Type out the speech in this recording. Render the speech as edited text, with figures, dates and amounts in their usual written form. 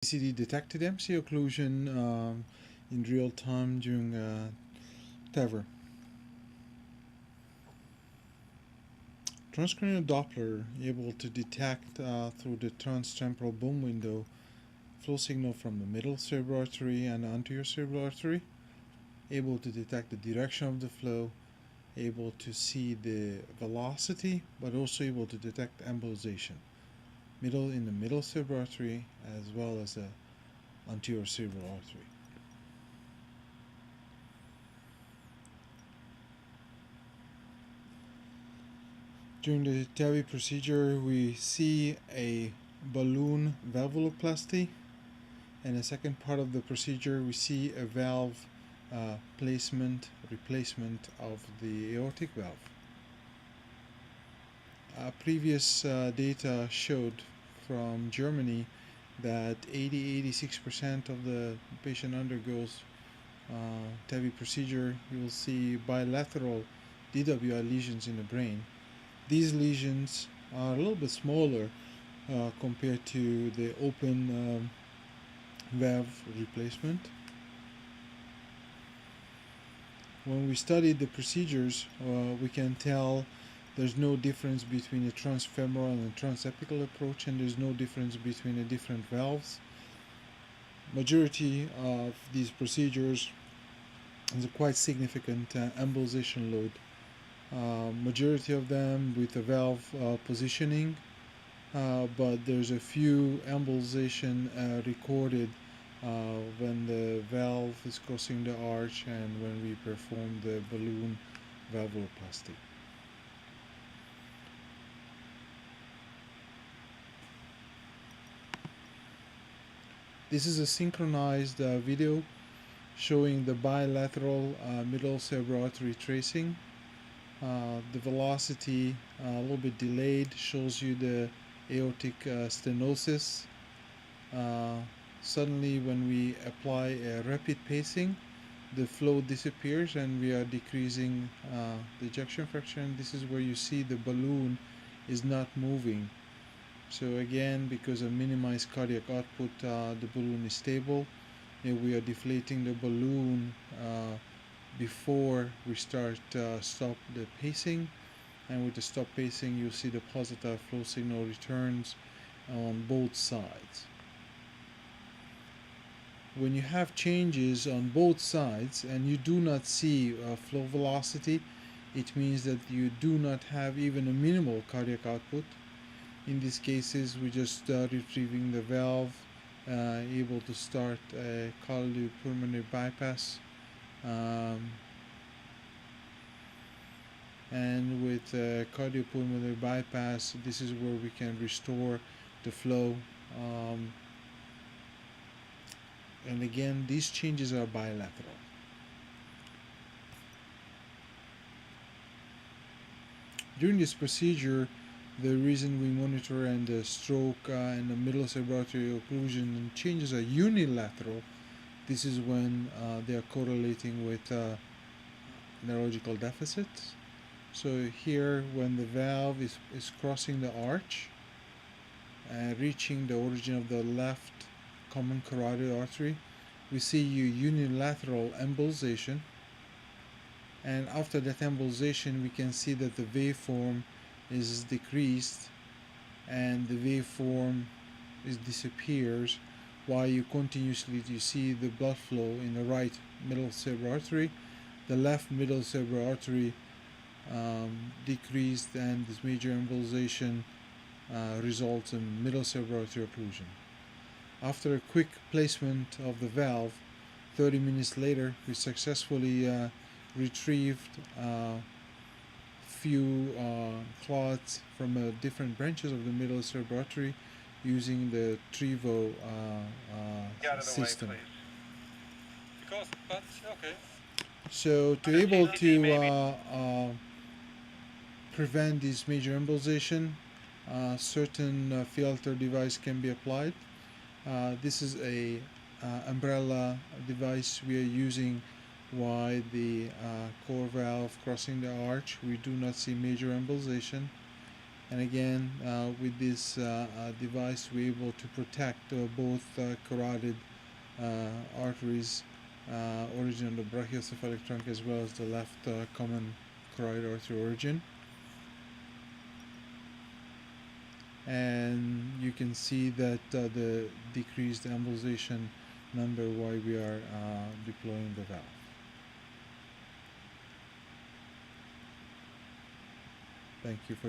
ECD detected MC occlusion in real time during tavr. Transcranial Doppler able to detect through the transtemporal bone window flow signal from the middle cerebral artery and anterior cerebral artery, able to detect the direction of the flow, able to see the velocity, but also able to detect embolization in the middle cerebral artery as well as the anterior cerebral artery. During the TAVI procedure, we see a balloon valvuloplasty, and the second part of the procedure, we see a valve replacement of the aortic valve. Previous data showed from Germany that 80-86% of the patient undergoes TAVI procedure. You will see bilateral DWI lesions in the brain. These lesions are a little bit smaller compared to the open valve replacement. When we studied the procedures, we can tell there's no difference between the transfemoral and the transapical approach, and there's no difference between the different valves. Majority of these procedures is a quite significant embolization load. Majority of them with the valve positioning, but there's a few embolization recorded when the valve is crossing the arch and when we perform the balloon valvuloplasty. This is a synchronized video showing the bilateral middle cerebral artery tracing. The velocity a little bit delayed shows you the aortic stenosis. Suddenly when we apply a rapid pacing, the flow disappears and we are decreasing the ejection fraction. This is where you see the balloon is not moving. So again, because of minimized cardiac output, the balloon is stable. And we are deflating the balloon before we stop the pacing, and with the stop pacing you'll see the positive flow signal returns on both sides. When you have changes on both sides and you do not see flow velocity, it means that you do not have even a minimal cardiac output. In these cases, we just retrieving the valve, able to start a cardiopulmonary bypass. And with cardiopulmonary bypass, this is where we can restore the flow. And again, these changes are bilateral. During this procedure, the reason we monitor and the stroke and the middle cerebral artery occlusion and changes are unilateral. This is when they are correlating with neurological deficits. So here, when the valve is crossing the arch, reaching the origin of the left common carotid artery, we see unilateral embolization. And after that embolization, we can see that the waveform is decreased and the waveform disappears, while you see the blood flow in the right middle cerebral artery. The left middle cerebral artery decreased, and this major embolization results in middle cerebral artery occlusion. After a quick placement of the valve, 30 minutes later, we successfully retrieved few clots from different branches of the middle cerebral artery using the Trevo system. So to able to prevent this major embolization, certain filter device can be applied. This is a umbrella device we are using while the core valve crossing the arch. We do not see major embolization. And again, with this device, we're able to protect both carotid arteries origin of the brachiocephalic trunk as well as the left common carotid artery origin. And you can see that the decreased embolization number while we are deploying the valve. Thank you for your